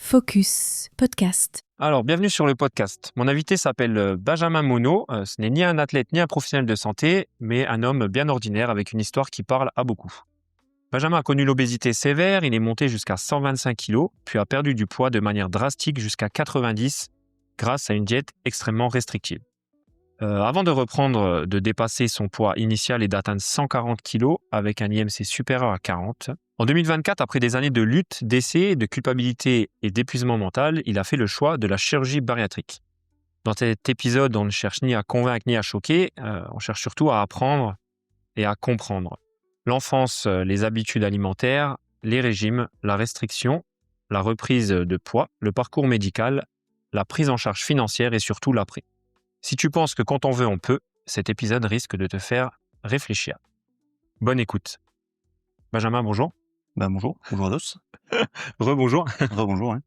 Focus Podcast. Alors, bienvenue sur le podcast. Mon invité s'appelle Benjamin Monod. Ce n'est ni un athlète ni un professionnel de santé, mais un homme bien ordinaire avec une histoire qui parle à beaucoup. Benjamin a connu l'obésité sévère, il est monté jusqu'à 125 kg, puis a perdu du poids de manière drastique jusqu'à 90 grâce à une diète extrêmement restrictive. Avant de reprendre, de dépasser son poids initial et d'atteindre 140 kg avec un IMC supérieur à 40, en 2024, après des années de lutte, d'essais, de culpabilité et d'épuisement mental, il a fait le choix de la chirurgie bariatrique. Dans cet épisode, on ne cherche ni à convaincre ni à choquer, on cherche surtout à apprendre et à comprendre. L'enfance, les habitudes alimentaires, les régimes, la restriction, la reprise de poids, le parcours médical, la prise en charge financière et surtout l'après. Si tu penses que quand on veut, on peut, cet épisode risque de te faire réfléchir. Bonne écoute. Benjamin, bonjour. Bonjour à tous. Rebonjour. Rebonjour, hein.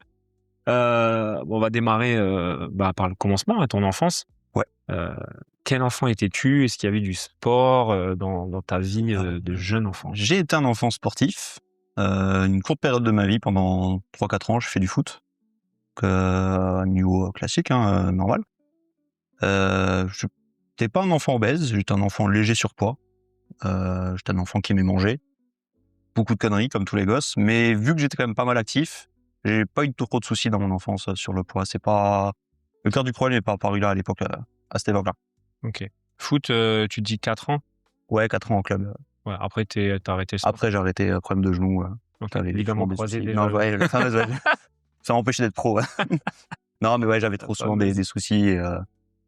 On va démarrer par le commencement, ton enfance. Ouais. Quel enfant étais-tu? Est-ce qu'il y avait du sport dans ta vie de jeune enfant? J'ai été un enfant sportif. Une courte période de ma vie, pendant 3-4 ans, je fais du foot. Niveau classique, normal. Je n'étais pas un enfant obèse, j'étais un enfant léger surpoids. J'étais un enfant qui aimait manger. Beaucoup de conneries, comme tous les gosses. Mais vu que j'étais quand même pas mal actif, j'ai pas eu trop de soucis dans mon enfance sur le poids. C'est pas... Le cœur du problème n'est pas apparu là à cette époque-là. Ok. Foot, tu dis 4 ans? Ouais, 4 ans en club. Ouais, après, t'as arrêté le sport. Après, j'ai arrêté, problème de genou. Ok, ligaments croisés déjà. Non, ouais, ça m'empêchait d'être pro. Non, mais ouais, j'avais trop souvent des soucis et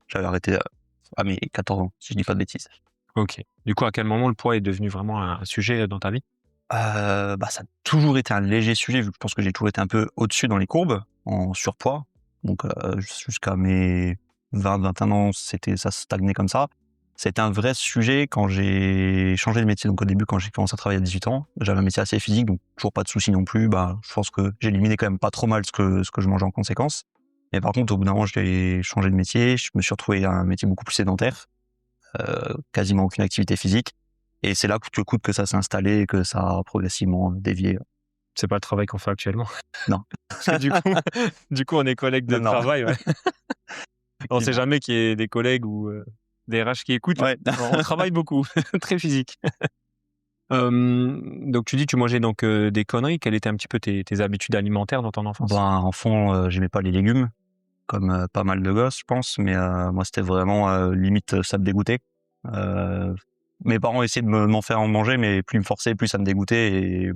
j'avais arrêté à mes 14 ans, si je dis pas de bêtises. Ok. Du coup, à quel moment le poids est devenu vraiment un sujet dans ta vie? Ça a toujours été un léger sujet, vu que je pense que j'ai toujours été un peu au-dessus dans les courbes, en surpoids. Donc, jusqu'à mes 20-21 ans, ça stagnait comme ça. C'était un vrai sujet quand j'ai changé de métier. Donc, au début, quand j'ai commencé à travailler à 18 ans, j'avais un métier assez physique, donc toujours pas de soucis non plus. Je pense que j'ai éliminé quand même pas trop mal ce que je mangeais en conséquence. Mais par contre, au bout d'un moment, j'ai changé de métier. Je me suis retrouvé à un métier beaucoup plus sédentaire, quasiment aucune activité physique. Et c'est là que ça s'est installé et que ça a progressivement dévié. C'est pas le travail qu'on fait actuellement. Non. Parce que du coup, on est collègues de travail. Ouais. On sait jamais qu'il y ait des collègues ou des RH qui écoutent. Ouais. On travaille beaucoup, très physique. Donc tu dis tu mangeais donc des conneries. Quelles étaient un petit peu tes habitudes alimentaires dans ton enfance? Enfant, j'aimais pas les légumes, comme pas mal de gosses, je pense. Mais moi, c'était vraiment limite, ça me dégoûtait. Mes parents essayaient de m'en faire en manger, mais plus ils me forçaient, plus ça me dégoûtait et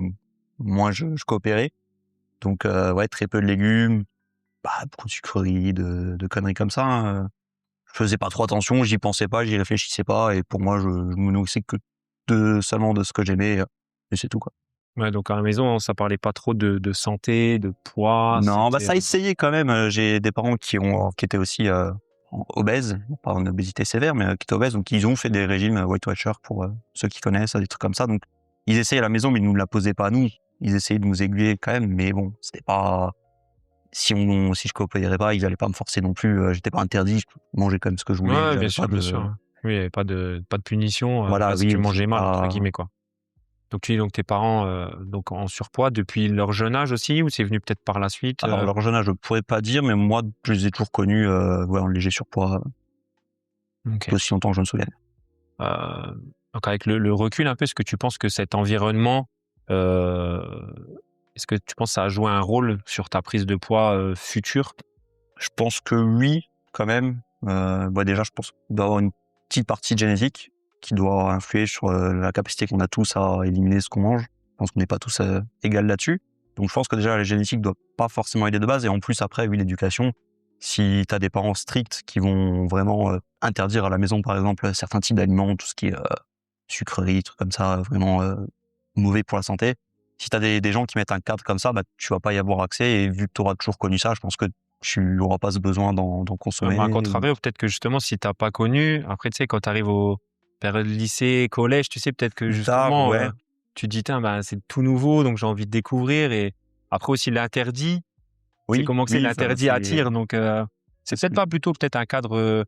moins je coopérais. Donc, ouais, très peu de légumes, beaucoup de sucreries, de conneries comme ça. Je faisais pas trop attention, j'y pensais pas, j'y réfléchissais pas, et pour moi, je me nourrissais que seulement de ce que j'aimais, et c'est tout, quoi. Ouais, donc à la maison, ça parlait pas trop de santé, de poids. Non, ça essayait quand même. J'ai des parents qui étaient aussi obèses, pas en obésité sévère, mais qui étaient obèses, donc ils ont fait des régimes Weight Watchers pour ceux qui connaissent, des trucs comme ça. Donc ils essayaient à la maison, mais ils nous la posaient pas à nous. Ils essayaient de nous aiguiller quand même, mais bon, c'était pas... Si je coopérais pas, ils allaient pas me forcer non plus. J'étais pas interdit, je mangeais quand même ce que je voulais. Ouais, bien sûr. Oui, il y avait pas de punition. Voilà, si tu mangeais mal, entre guillemets, quoi. Donc tu dis donc tes parents donc en surpoids depuis leur jeune âge aussi, ou c'est venu peut-être par la suite? Alors leur jeune âge, je pourrais pas dire, mais moi, je les ai toujours connus en léger surpoids, aussi longtemps que je me souvienne. Donc avec le recul un peu, est-ce que tu penses que cet environnement, est-ce que tu penses que ça a joué un rôle sur ta prise de poids future? Je pense que oui, quand même. Déjà, je pense qu'il doit y avoir une petite partie de génétique qui doit influer sur la capacité qu'on a tous à éliminer ce qu'on mange. Je pense qu'on n'est pas tous égaux là-dessus. Donc je pense que déjà la génétique doit pas forcément aider de base. Et en plus, après, oui, l'éducation. Si tu as des parents stricts qui vont vraiment interdire à la maison, par exemple, certains types d'aliments, tout ce qui est sucreries, trucs comme ça, vraiment mauvais pour la santé. Si tu as des gens qui mettent un cadre comme ça, tu vas pas y avoir accès. Et vu que tu auras toujours connu ça, je pense que tu n'auras pas ce besoin d'en consommer. À contrario, peut-être que justement, si tu n'as pas connu, après, tu sais, quand tu arrives au période lycée, collège, tu sais, peut-être que justement, tu te dis, c'est tout nouveau, donc j'ai envie de découvrir. Et après aussi, l'interdit, c'est comment que l'interdit attire. Donc, c'est peut-être pas plutôt peut-être un cadre,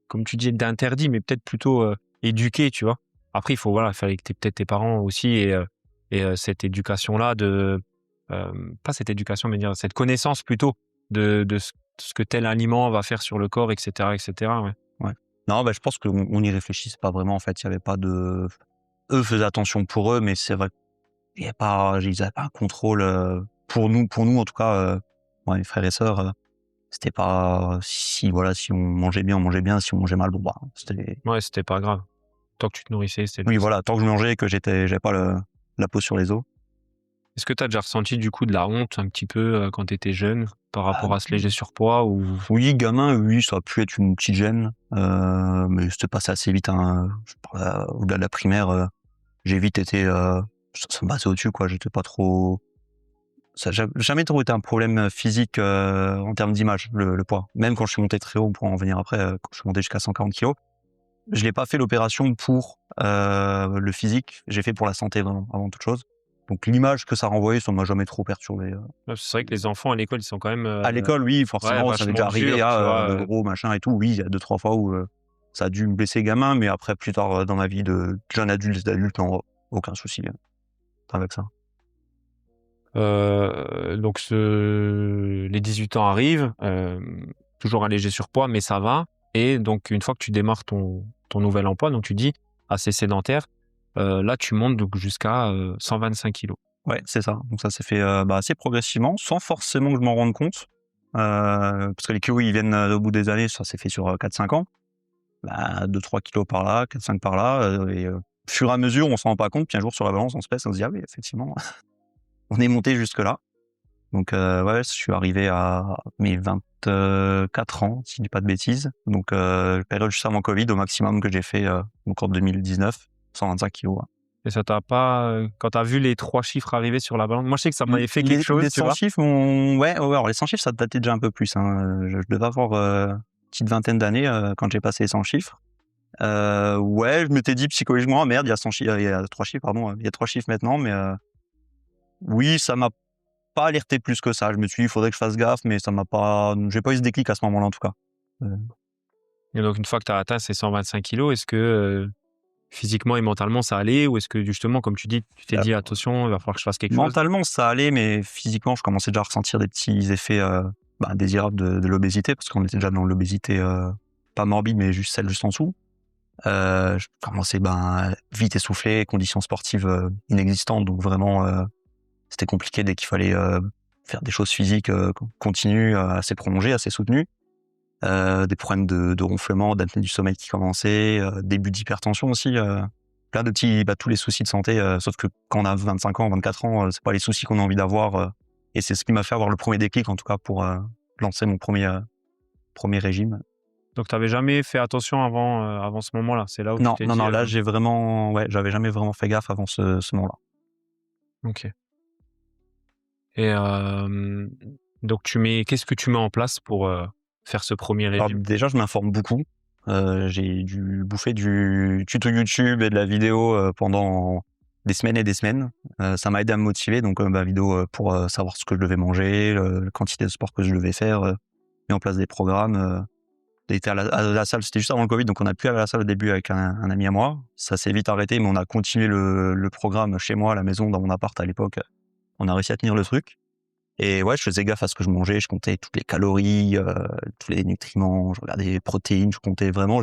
comme tu dis, d'interdit, mais peut-être plutôt éduqué, tu vois. Après, il fallait que peut-être tes parents aussi et cette éducation-là de pas cette éducation, mais dire cette connaissance plutôt de ce que tel aliment va faire sur le corps, etc., etc. Ouais. Ouais. Non, je pense qu'on y réfléchissait pas vraiment. En fait, il y avait pas de. Eux faisaient attention pour eux, mais c'est vrai qu'ils n'avaient pas un contrôle pour nous en tout cas. Moi, mes frères et sœurs, c'était pas si on mangeait bien, si on mangeait mal, c'était. Ouais, c'était pas grave. Tant que tu te nourrissais, c'était. Oui, voilà, tant que je mangeais, que j'avais pas la peau sur les os. Est-ce que tu as déjà ressenti du coup de la honte un petit peu quand tu étais jeune par rapport à ce léger surpoids ou... Oui, gamin, oui, ça a pu être une petite gêne, mais c'était passé assez vite. Hein. Au-delà de la primaire, j'ai vite été, ça me passait au-dessus, quoi. J'étais pas trop. Ça n'a jamais trop été un problème physique en termes d'image, le poids. Même quand je suis monté très haut, pour en venir après, quand je suis monté jusqu'à 140 kilos, je l'ai pas fait l'opération pour le physique. J'ai fait pour la santé vraiment, avant toute chose. Donc l'image que ça renvoyait, ça m'a jamais trop perturbé. C'est vrai que les enfants à l'école, ils sont quand même... À l'école, oui, forcément, ça m'est déjà arrivé, le gros machin et tout. Oui, il y a 2-3 fois où ça a dû me blesser gamin, mais après, plus tard dans ma vie de jeune adulte, d'adulte, non, aucun souci avec ça. Donc les 18 ans arrivent, toujours un léger surpoids, mais ça va. Et donc une fois que tu démarres ton nouvel emploi, donc tu dis assez sédentaire, là tu montes donc jusqu'à 125 kilos. Ouais, c'est ça. Donc ça s'est fait assez progressivement, sans forcément que je m'en rende compte, parce que les kilos ils viennent au bout des années, ça s'est fait sur 4-5 ans. 2-3 kilos par là, 4-5 par là, et au fur et à mesure on s'en rend pas compte, puis un jour sur la balance on se pèse, on se dit ah oui effectivement on est monté jusque là. Donc je suis arrivé à mes 24 ans, si je dis pas de bêtises. Donc période juste avant Covid, au maximum que j'ai fait donc en 2019, 125 kilos. Ouais. Et ça t'a pas, quand t'as vu les 3 chiffres arriver sur la balance, moi je sais que ça m'avait fait quelque chose. Les 100 chiffres, alors les 100 chiffres ça datait déjà un peu plus. Hein. Je devais avoir une petite vingtaine d'années quand j'ai passé les 100 chiffres. Je m'étais dit psychologiquement, merde, il y a 100 chiffres, il y a 3 chiffres, pardon, il y a 3 chiffres maintenant, mais oui, ça m'a pas alerté plus que ça. Je me suis dit, il faudrait que je fasse gaffe, mais j'ai pas eu ce déclic à ce moment-là, en tout cas. Et donc, une fois que tu as atteint ces 125 kilos, est-ce que physiquement et mentalement ça allait, ou est-ce que justement, comme tu dis, tu t'es dit, attention, il va falloir que je fasse quelque chose? Mentalement, ça allait, mais physiquement, je commençais déjà à ressentir des petits effets désirables de l'obésité, parce qu'on était déjà dans l'obésité, pas morbide, mais juste celle juste en dessous. Je commençais vite essoufflé, conditions sportives inexistantes, donc vraiment c'était compliqué dès qu'il fallait faire des choses physiques continues, assez prolongées, assez soutenues. Des problèmes de ronflement, d'apnée du sommeil qui commençaient, début d'hypertension aussi, plein de petits, tous les soucis de santé, sauf que quand on a 25 ans, 24 ans, c'est pas les soucis qu'on a envie d'avoir, et c'est ce qui m'a fait avoir le premier déclic, en tout cas, pour lancer mon premier régime. Donc, tu n'avais jamais fait attention avant ce moment-là? C'est là où tu t'es dit... Non, là, j'avais jamais vraiment fait gaffe avant ce moment-là. Ok. Et donc, qu'est-ce que tu mets en place pour faire ce premier régime? Alors, déjà, je m'informe beaucoup. J'ai dû bouffer du tuto YouTube et de la vidéo pendant des semaines et des semaines. Ça m'a aidé à me motiver, donc vidéo pour savoir ce que je devais manger, la quantité de sport que je devais faire, mis en place des programmes. J'étais à la salle, c'était juste avant le Covid, donc on a pu aller à la salle au début avec un ami à moi. Ça s'est vite arrêté, mais on a continué le programme chez moi, à la maison, dans mon appart à l'époque. On a réussi à tenir le truc. Et je faisais gaffe à ce que je mangeais, je comptais toutes les calories, tous les nutriments, je regardais les protéines, je comptais vraiment,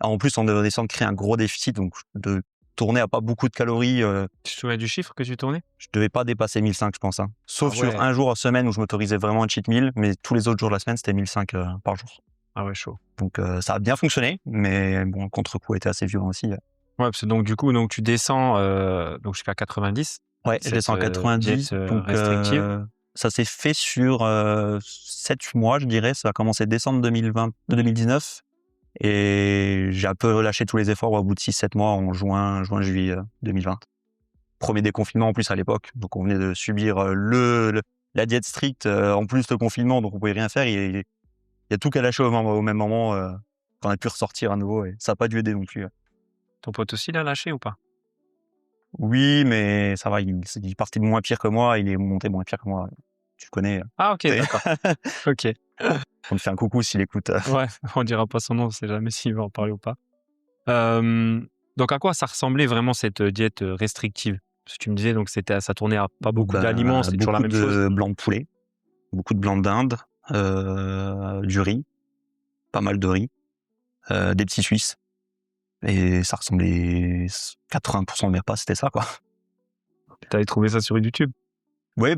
en plus, on avait de créer un gros déficit, donc de tourner à pas beaucoup de calories. Tu te souviens du chiffre que tu tournais? Je devais pas dépasser 1005, je pense. Hein. Sauf sur un jour à semaine où je m'autorisais vraiment un cheat meal, mais tous les autres jours de la semaine, c'était 1005 par jour. Ah ouais, chaud. Donc ça a bien fonctionné, mais bon, le contre-coup était assez violent aussi. Ouais, parce que donc du coup, tu descends donc jusqu'à 90. Ouais, je descends à 90. Donc ça s'est fait sur 7 mois, je dirais. Ça a commencé décembre 2019. Et j'ai un peu relâché tous les efforts au bout de 6-7 mois en juillet 2020. Premier déconfinement en plus à l'époque. Donc on venait de subir la diète stricte, en plus le confinement, donc on pouvait rien faire. Il y a tout qu'à lâcher au même moment quand on a pu ressortir à nouveau. Et ça n'a pas dû aider non plus. Ton pote aussi l'a lâché ou pas? Oui, mais ça va, il partait de moins pire que moi, il est monté moins pire que moi. Tu le connais. Ah ok, d'accord. Ok. On te fait un coucou s'il écoute. Ouais, on dira pas son nom, on sait jamais s'il va en parler ou pas. Donc à quoi ça ressemblait vraiment cette diète restrictive? Parce que tu me disais, donc ça tournait à pas beaucoup Bah, d'aliments, c'était toujours la même beaucoup chose. de blanc de poulet, beaucoup de blanc de dinde, du riz, pas mal de riz, des petits Suisses. Et ça ressemblait 80% de mes repas, c'était ça, quoi. T'avais trouvé ça sur YouTube? Oui,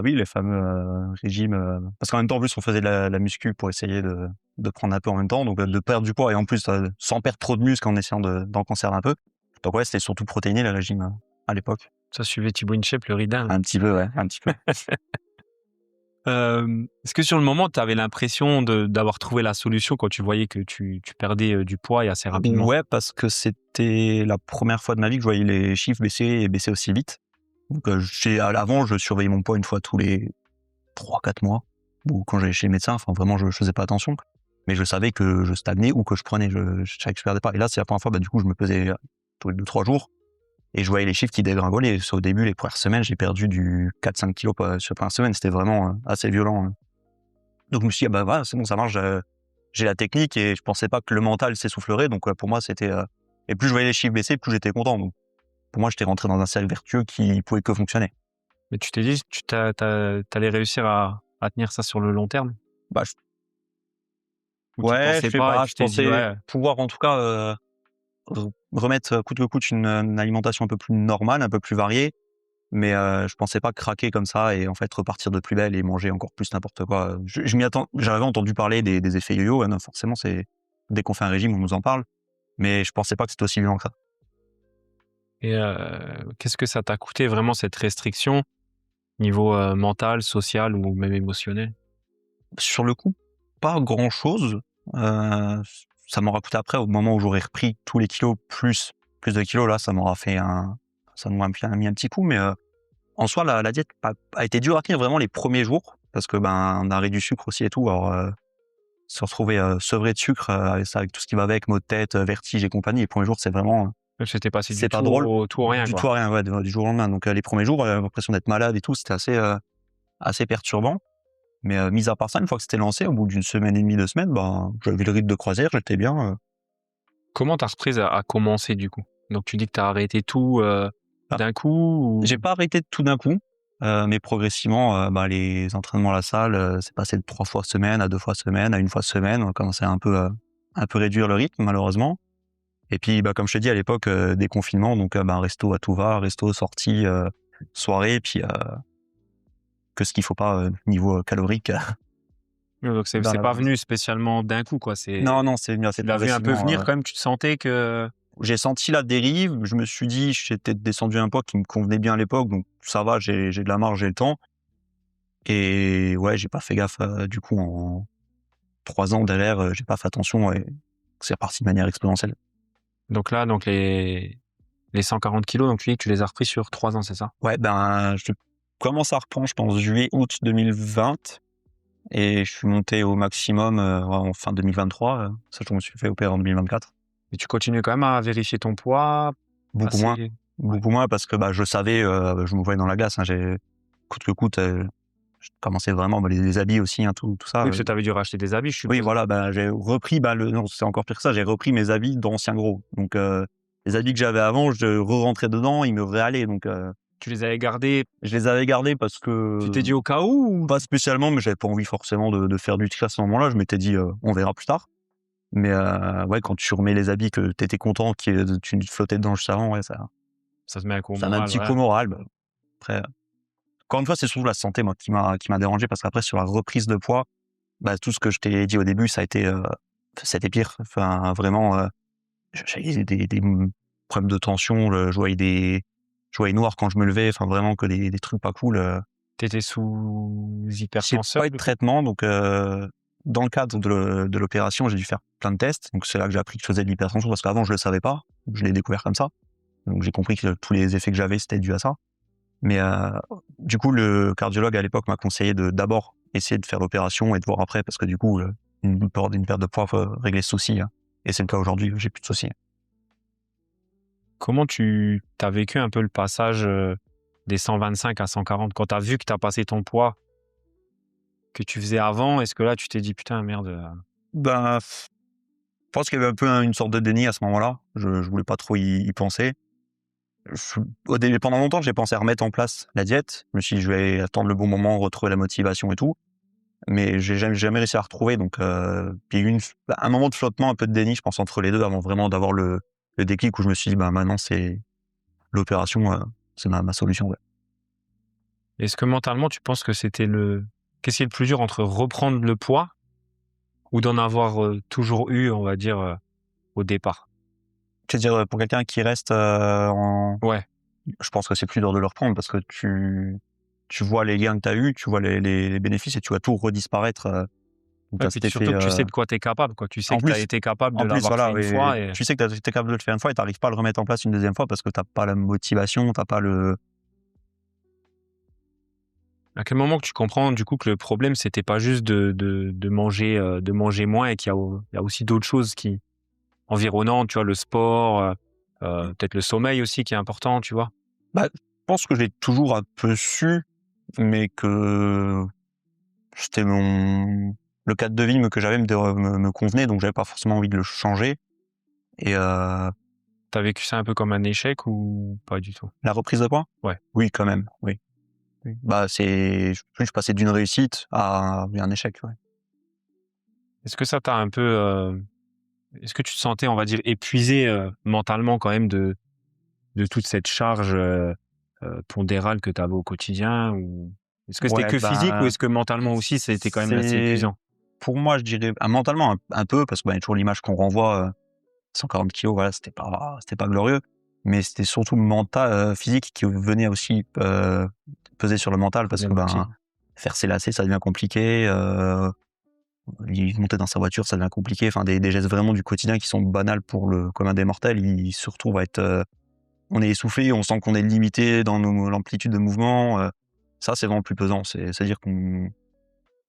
oui, les fameux régimes. Parce qu'en même temps, en plus, on faisait de la muscu pour essayer de prendre un peu en même temps, donc de perdre du poids et en plus sans perdre trop de muscle en essayant d'en conserver un peu. Donc ouais, c'était surtout protéiné le régime à l'époque. Ça suivait Thibaut InShape, le Ridin. Un petit peu, ouais, un petit peu. Est-ce que sur le moment, tu avais l'impression d'avoir trouvé la solution quand tu voyais que tu perdais du poids et assez rapidement? Ouais, parce que c'était la première fois de ma vie que je voyais les chiffres baisser et baisser aussi vite. Donc avant, je surveillais mon poids une fois tous les 3-4 mois, ou quand j'allais chez le médecin, enfin vraiment je faisais pas attention. Mais je savais que je stagnais ou que je prenais, je savais que je perdais pas. Et là, c'est la première fois, du coup, je me pesais tous les 2-3 jours et je voyais les chiffres qui dégringolaient. Au début, les premières semaines, j'ai perdu du 4-5 kilos sur la semaine. C'était vraiment assez violent. Donc je me suis dit, voilà, c'est bon, ça marche, j'ai la technique et je pensais pas que le mental s'essoufflerait. Donc pour moi, c'était... Et plus je voyais les chiffres baisser, plus j'étais content. Donc pour moi, j'étais rentré dans un cercle vertueux qui pouvait que fonctionner. Mais tu t'es dit, t'allais réussir à tenir ça sur le long terme? Bah, Ou tu ouais, pensais je sais pas et pas, tu je t'es dit, pensais ouais, pouvoir en tout cas remettre coûte que coûte une alimentation un peu plus normale, un peu plus variée, mais je pensais pas craquer comme ça et en fait repartir de plus belle et manger encore plus n'importe quoi. Je m'y attends, j'avais entendu parler des effets yo-yo, non, forcément c'est dès qu'on fait un régime on nous en parle, mais je pensais pas que c'était aussi violent que ça. et qu'est-ce que ça t'a coûté vraiment cette restriction, niveau mental, social ou même émotionnel? Sur le coup, pas grand-chose, ça m'aura coûté après au moment où j'aurais repris tous les kilos plus de kilos là, ça m'aura mis un petit coup, mais en soi, la diète a été dure à tenir vraiment les premiers jours parce que on a réduit du sucre aussi et tout. Alors se retrouver sevré de sucre avec tout ce qui va avec, maux de tête, vertige et compagnie. Les premiers jours, c'est vraiment C'était passé c'est du pas tout drôle, tout au rien, du quoi. tout à rien, ouais, du jour au lendemain. Donc les premiers jours, l'impression d'être malade et tout, c'était assez perturbant. Mais mis à part ça, une fois que c'était lancé, au bout d'une semaine et demie, 2 semaines, j'avais le rythme de croisière, j'étais bien. Comment ta reprise a commencé du coup? Donc tu dis que tu as arrêté tout Ah, d'un coup ou... j'ai pas arrêté tout d'un coup, mais progressivement, les entraînements à la salle, c'est passé de 3 fois semaine à 2 fois semaine, à 1 fois semaine. On a commencé à un peu réduire le rythme malheureusement. Et puis, comme je t'ai dit à l'époque, des confinements, donc resto à tout va, resto, sortie, soirée, puis que ce qu'il faut pas niveau calorique Ouais, donc c'est dans pas l'avance. venu spécialement d'un coup, quoi. Non, non, c'est venu assez Tu l'as vu un peu progressivement. venir quand même, tu te sentais que... J'ai senti la dérive, je me suis dit, j'étais descendu à un poids qui me convenait bien à l'époque, donc ça va, j'ai de la marge, j'ai le temps. Et ouais, j'ai pas fait gaffe, du coup, en 3 ans derrière, j'ai pas fait attention et c'est reparti de manière exponentielle. Donc là, donc les 140 kilos, donc tu dis que tu les as repris sur 3 ans, c'est ça? Ouais, je commence à reprendre, je pense, juillet-août 2020 et je suis monté au maximum en fin 2023, sachant que je me suis fait opérer en 2024. Et tu continues quand même à vérifier ton poids Beaucoup moins, assez... Ouais. beaucoup moins parce que je savais, je me voyais dans la glace, hein, coûte que coûte, je commençais vraiment, les habits aussi, hein, tout ça. Oui, parce que tu avais dû racheter des habits, je Oui, suppose. voilà, j'ai repris, non, c'est encore pire que ça, j'ai repris mes habits d'anciens gros. Donc les habits que j'avais avant, je re-rentrais dedans, ils me réallaient. Donc Tu les avais gardés, je les avais gardés parce tu que t'es dit au cas où ou... pas spécialement, mais j'avais pas envie forcément de faire du tri à ce moment-là. Je m'étais dit, on verra plus tard. Mais ouais, quand tu remets les habits que t'étais content, que tu flottais dedans juste avant, ouais, Ça se met un coup au ça met un moral, petit ouais. coup au moral. Après, encore une fois, c'est surtout la santé, moi, qui m'a dérangé parce qu'après, sur la reprise de poids, tout ce que je t'ai dit au début, c'était pire. Enfin, vraiment, j'avais des problèmes de tension, je voyais noir quand je me levais, enfin vraiment que des trucs pas cool. T'étais sous J'ai hypertenseur, pas eu de traitement, donc dans le cadre de l'opération, j'ai dû faire plein de tests. Donc c'est là que j'ai appris que je faisais de l'hypertension parce qu'avant je le savais pas, je l'ai découvert comme ça. Donc j'ai compris que tous les effets que j'avais c'était dû à ça. Mais du coup le cardiologue à l'époque m'a conseillé de d'abord essayer de faire l'opération et de voir après parce que du coup une perte de poids faut régler ce souci, hein. Et c'est le cas aujourd'hui, j'ai plus de soucis. Comment tu as vécu un peu le passage des 125 à 140 quand tu as vu que tu as passé ton poids que tu faisais avant? Est-ce que là, tu t'es dit putain, merde? Je pense qu'il y avait un peu une sorte de déni à ce moment-là. Je voulais pas trop y penser. Au début, pendant longtemps, j'ai pensé à remettre en place la diète. Je me suis dit, je vais attendre le bon moment, retrouver la motivation et tout. Mais j'ai jamais réussi à la retrouver. Donc, puis un moment de flottement, un peu de déni, je pense, entre les deux, avant vraiment d'avoir le déclic où je me suis dit, bah, maintenant, c'est l'opération, c'est ma solution. Ouais. Est-ce que mentalement, tu penses que qu'est-ce qui est le plus dur entre reprendre le poids ou d'en avoir toujours eu, on va dire, au départ? Tu veux dire, pour quelqu'un qui reste Ouais. je pense que c'est plus dur de le reprendre parce que tu vois les gains que tu as eus, tu vois les bénéfices et tu vois tout redisparaître. Donc, Ouais, t'as puis cet effet, surtout que tu sais de quoi tu es capable, quoi. Tu sais en que tu as plus, été capable de l'avoir voilà, fait une oui, fois et tu sais que tu es capable de le faire une fois et tu n'arrives pas à le remettre en place une deuxième fois parce que tu pas la motivation, tu pas le. à quel moment que tu comprends du coup que le problème c'était pas juste de manger moins et il y a aussi d'autres choses qui environnantes, tu vois, le sport, peut-être le sommeil aussi qui est important, tu vois? Bah, je pense que j'ai toujours un peu su, mais que c'était le cadre de vie que j'avais me convenait, donc j'avais pas forcément envie de le changer. Et Tu as vécu ça un peu comme un échec ou pas du tout? la reprise de poids? Ouais. Oui, quand même, oui. Oui. Bah, je passais d'une réussite à un échec, ouais. Est-ce que ça t'a un peu, est-ce que tu te sentais, on va dire, épuisé, mentalement quand même de toute cette charge, pondérale que tu avais au quotidien ou est-ce que c'était Ouais, que physique ou bah, est-ce que mentalement aussi c'était quand même assez c'est épuisant? pour moi, je dirais mentalement un peu parce que, bah, il y a toujours l'image qu'on renvoie, 140 kilogrammes, voilà, c'était pas glorieux, mais c'était surtout physique qui venait aussi, peser sur le mental parce que, Problématique. ben, faire ses lacets, ça devient compliqué, monter dans sa voiture, ça devient compliqué. Enfin, des gestes vraiment du quotidien qui sont banals pour le commun des mortels, ils se retrouvent à être, on est essoufflé, on sent qu'on est limité dans l'amplitude de mouvement, ça, c'est vraiment le plus pesant. C'est-à-dire qu'on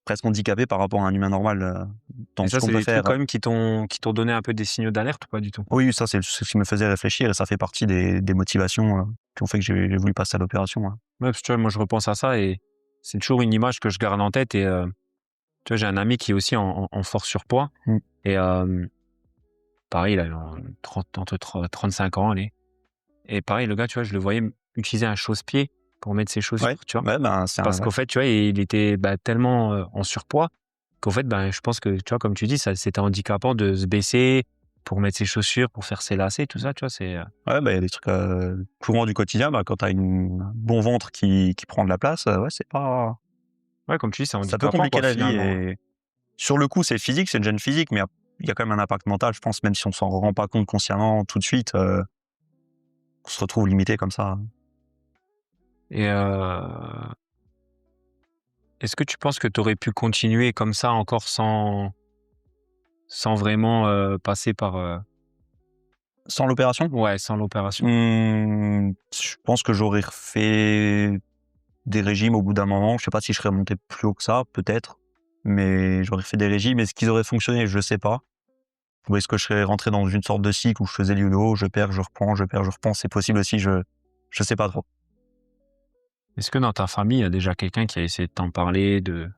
presque handicapé par rapport à un humain normal, dans Et ce ça, qu'on c'est peut des trucs faire. quand même qui t'ont donné un peu des signaux d'alerte ou pas du tout? Oui, ça, c'est ce qui me faisait réfléchir et ça fait partie des motivations, qui ont fait que j'ai voulu passer à l'opération, ouais. Ouais, parce que tu vois, moi, je repense à ça et c'est toujours une image que je garde en tête et tu vois, j'ai un ami qui est aussi en fort surpoids Mmh. et pareil, il a 35 ans, allez et pareil, le gars, tu vois, je le voyais utiliser un chausse-pied pour mettre ses Ouais, chaussures, tu vois? ouais, ben, c'est un Parce ouais. qu'au fait, tu vois, il était, bah, tellement, en surpoids qu'au fait, ben, je pense que, tu vois, comme tu dis, ça c'était handicapant de se baisser pour mettre ses chaussures, pour faire ses lacets, tout ça, tu vois? Ouais, bah, il y a des trucs, courants du quotidien, bah, quand tu as un bon ventre qui prend de la place, ouais, Ouais, comme tu dis, c'est ça peut handicapant, compliquer quoi, la vie finalement, et sur le coup, c'est physique, c'est une gêne physique, mais il y a quand même un impact mental, je pense, même si on s'en rend pas compte consciemment tout de suite, on se retrouve limité comme ça. et est-ce que tu penses que tu aurais pu continuer comme ça encore sans vraiment, passer par, Sans l'opération? ouais, sans l'opération? Je pense que j'aurais refait des régimes au bout d'un moment. Je sais pas si je serais monté plus haut que ça, peut-être, mais j'aurais fait des régimes. Est-ce qu'ils auraient fonctionné? Je sais pas. Ou est-ce que je serais rentré dans une sorte de cycle où je faisais le yo-yo, je perds, je reprends, je perds, je reprends? C'est possible aussi, je sais pas trop. Est-ce que dans ta famille, il y a déjà quelqu'un qui a essayé de t'en parler de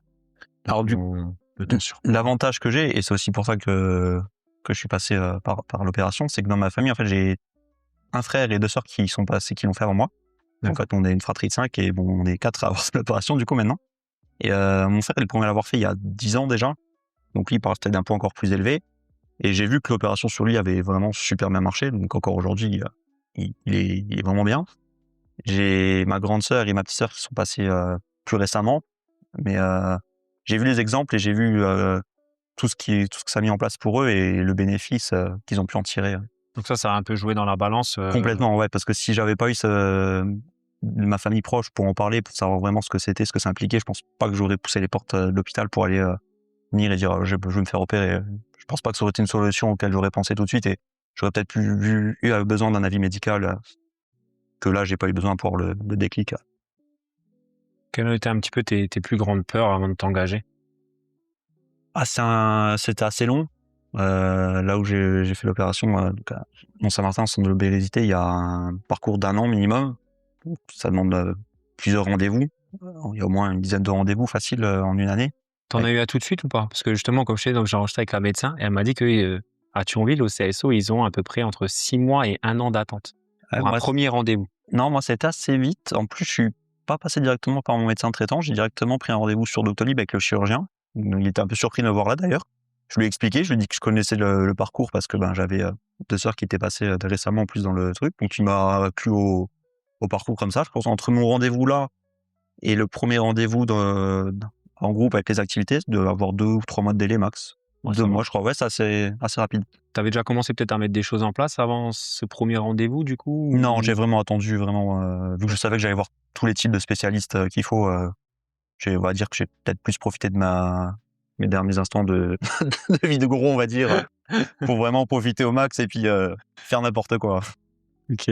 Alors ton surpoids? l'avantage que j'ai, et c'est aussi pour ça que je suis passé, par l'opération, c'est que dans ma famille, en fait, j'ai un frère et 2 sœurs qui l'ont fait avant moi. En D'accord. fait, on est une fratrie de 5 et bon, on est 4 à avoir cette opération du coup maintenant. Et mon frère est le premier à l'avoir fait il y a 10 ans déjà. Donc lui, il part peut-être d'un poids encore plus élevé. Et j'ai vu que l'opération sur lui avait vraiment super bien marché. Donc encore aujourd'hui, il est vraiment bien. J'ai ma grande sœur et ma petite sœur qui sont passées plus récemment. Mais j'ai vu les exemples et j'ai vu tout ce que ça a mis en place pour eux et le bénéfice qu'ils ont pu en tirer. Donc ça a un peu joué dans la balance, Complètement, ouais, parce que si j'avais pas eu ma famille proche pour en parler, pour savoir vraiment ce que c'était, ce que ça impliquait, je pense pas que j'aurais poussé les portes de l'hôpital pour aller venir et dire je veux me faire opérer. Je pense pas que ça aurait été une solution auquel j'aurais pensé tout de suite et j'aurais peut-être eu besoin d'un avis médical que là j'ai pas eu besoin pour le déclic. quelles ont été un petit peu tes plus grandes peurs avant de t'engager? C'était assez long. Là où j'ai fait l'opération, donc à Mont-Saint-Martin, centre de l'obésité, il y a un parcours d'1 an minimum. Ça demande plusieurs rendez-vous. Il y a au moins une dizaine de rendez-vous faciles en une année. T'en as eu à tout de suite ou pas? Parce que justement, comme je t'ai dit, donc j'ai enregistré avec la médecin et elle m'a dit que, à Thionville, au CSO, ils ont à peu près entre 6 mois et 1 an d'attente. pour un moi, premier rendez-vous? non, moi, c'était assez vite. En plus, je suis pas passé directement par mon médecin traitant. J'ai directement pris un rendez-vous sur Doctolib avec le chirurgien. Il était un peu surpris de me voir là, d'ailleurs. Je lui ai expliqué, je lui ai dit que je connaissais le parcours parce que j'avais 2 sœurs qui étaient passées récemment en plus dans le truc. Donc, il m'a inclus au parcours comme ça. Je pense entre mon rendez-vous là et le premier rendez-vous en groupe avec les activités, de avoir 2 ou 3 mois de délai max. Ouais, 2 ça va. mois, je crois. Ouais, c'est assez rapide. Tu avais déjà commencé peut-être à mettre des choses en place avant ce premier rendez-vous, du coup? Non, j'ai vraiment attendu, vu que je savais que j'allais voir tous les types de spécialistes qu'il faut. On va dire que j'ai peut-être plus profité de mes derniers instants de de vie de gros, on va dire, pour vraiment profiter au max et puis faire n'importe quoi. OK.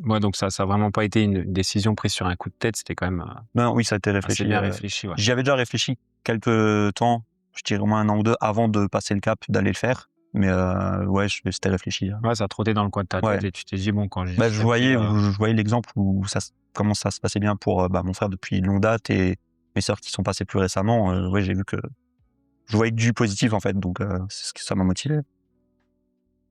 Ouais, donc ça a vraiment pas été une décision prise sur un coup de tête, c'était quand même, Non, oui, ça a été assez réfléchi. bien réfléchi, ouais. J'y avais déjà réfléchi quelques temps, je dirais au moins 1 an ou 2 avant de passer le cap, d'aller le faire. Mais ouais, c'était réfléchi. Ouais, ça trottait dans le coin de ta tête Ouais. et tu t'es dit: «Bon, quand j'ai Je voyais l'exemple où comment ça se passait bien pour mon frère depuis longue date et mes sœurs qui sont passées plus récemment. Ouais, j'ai vu que je voyais que du positif en fait, donc c'est ce que ça m'a motivé.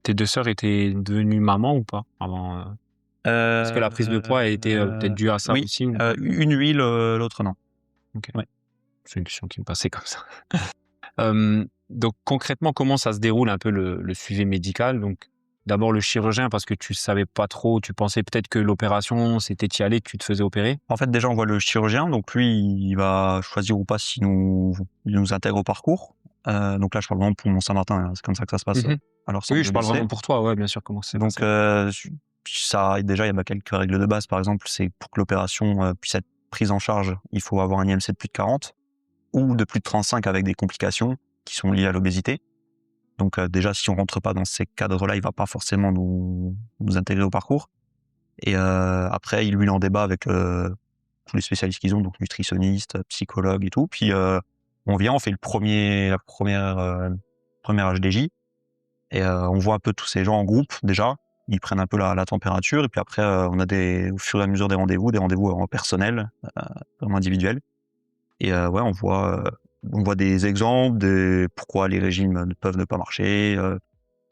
tes 2 sœurs étaient devenues mamans ou pas avant, Est-ce que la prise de poids a été, peut-être due à ça oui, aussi ou pas? une oui, l'autre non. OK. Ouais. C'est une question qui me passait comme ça. Donc concrètement, comment ça se déroule un peu le suivi médical? Donc d'abord le chirurgien parce que tu savais pas trop, tu pensais peut-être que l'opération, c'était t'y allais, tu te faisais opérer? En fait, déjà, on voit le chirurgien, donc lui, il va choisir ou pas si il nous intègre au parcours. Donc là, je parle vraiment pour Mont-Saint-Martin, hein, c'est comme ça que ça se passe. Mmh. Alors, Oui, je parle vraiment pour toi, ouais, bien sûr, comment c'est Donc, passé? ça, déjà, il y a quelques règles de base. Par exemple, c'est pour que l'opération puisse être prise en charge, il faut avoir un IMC de plus de 40 ou de plus de 35 avec des complications qui sont liées à l'obésité. Donc, déjà, si on rentre pas dans ces cadres-là, il va pas forcément nous intégrer au parcours. Et après, il en débat avec tous les spécialistes qu'ils ont, donc nutritionnistes, psychologues et tout. Puis on fait la première HDJ et on voit un peu tous ces gens en groupe déjà. Ils prennent un peu la température et puis après on a au fur et à mesure des rendez-vous en personnel, vraiment individuels. Et ouais, on voit des exemples de pourquoi les régimes ne peuvent ne pas marcher.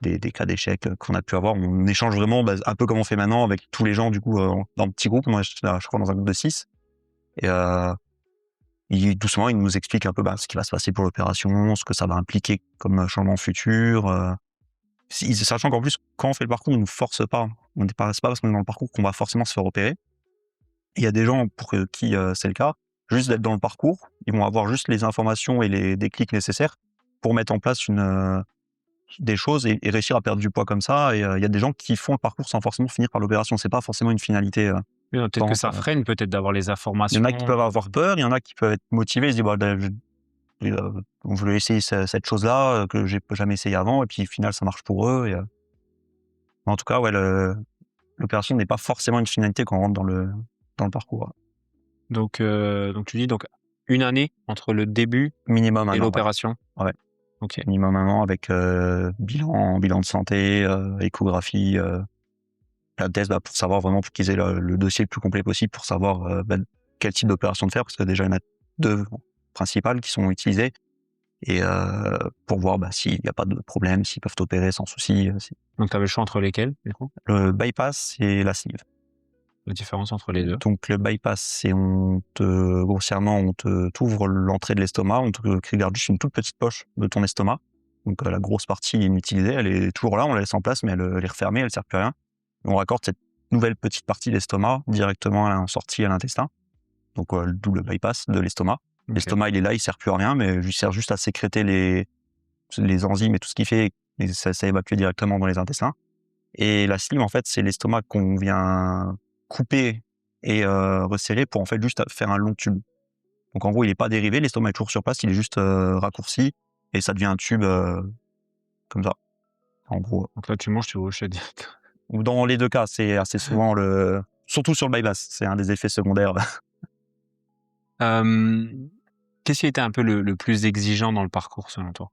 Des cas d'échecs qu'on a pu avoir. On échange vraiment un peu comme on fait maintenant avec tous les gens du coup dans un petit groupe. Moi, je crois dans un groupe de 6. Et doucement, il nous explique un peu ce qui va se passer pour l'opération, ce que ça va impliquer comme changement futur. Sachant qu'en plus, quand on fait le parcours, on nous force pas. C'est pas parce qu'on est dans le parcours qu'on va forcément se faire opérer. Il y a des gens pour qui c'est le cas. Juste d'être dans le parcours, ils vont avoir juste les informations et les déclics nécessaires pour mettre en place des choses et réussir à perdre du poids comme ça. Et il y a des gens qui font le parcours sans forcément finir par l'opération. C'est pas forcément une finalité. Oui, peut-être que ça freine peut-être d'avoir les Il y informations. en a qui peuvent avoir peur, il y en a qui peuvent être motivés, ils se disent je voulais essayer cette chose-là que j'ai jamais essayé avant et puis au final ça marche pour eux. En tout cas, ouais, l'opération n'est pas forcément une finalité quand on rentre dans le parcours. Donc tu dis donc 1 année entre le début Minimum 1 et an. l'opération? Ouais. OK. Minimum 1 an avec bilan de santé, échographie, la thèse pour savoir vraiment pour qu'ils aient le dossier le plus complet possible pour savoir quel type d'opération de faire parce que déjà il y en a 2 principales qui sont utilisées et pour voir s'il n'y a pas de problème, s'ils peuvent opérer sans souci. Donc tu avais le choix entre lesquels, du coup? Le bypass et la sleeve. La différence entre les 2? Donc le bypass, c'est grossièrement, on t'ouvre l'entrée de l'estomac, on te garde juste une toute petite poche de ton estomac. Donc la grosse partie inutilisée, elle est toujours là, on la laisse en place, mais elle est refermée, elle sert plus à rien. Et on raccorde cette nouvelle petite partie de l'estomac directement en sortie à l'intestin. Donc d'où le bypass de l'estomac. OK. L'estomac, il est là, il sert plus à rien, mais il sert juste à sécréter les enzymes et tout ce qu'il fait, et ça évacue directement dans les intestins. Et la sleeve, en fait, c'est l'estomac qu'on vient couper et resserrer pour en fait juste faire un long tube. Donc en gros, il est pas dérivé, l'estomac est toujours sur place, il est juste raccourci et ça devient un tube comme ça. En gros. Donc là tu manges, tu vas au chat direct. Ou dans les 2 cas, c'est assez souvent surtout sur le bypass, c'est un des effets secondaires. Qu'est-ce qui a été un peu le plus exigeant dans le parcours selon toi?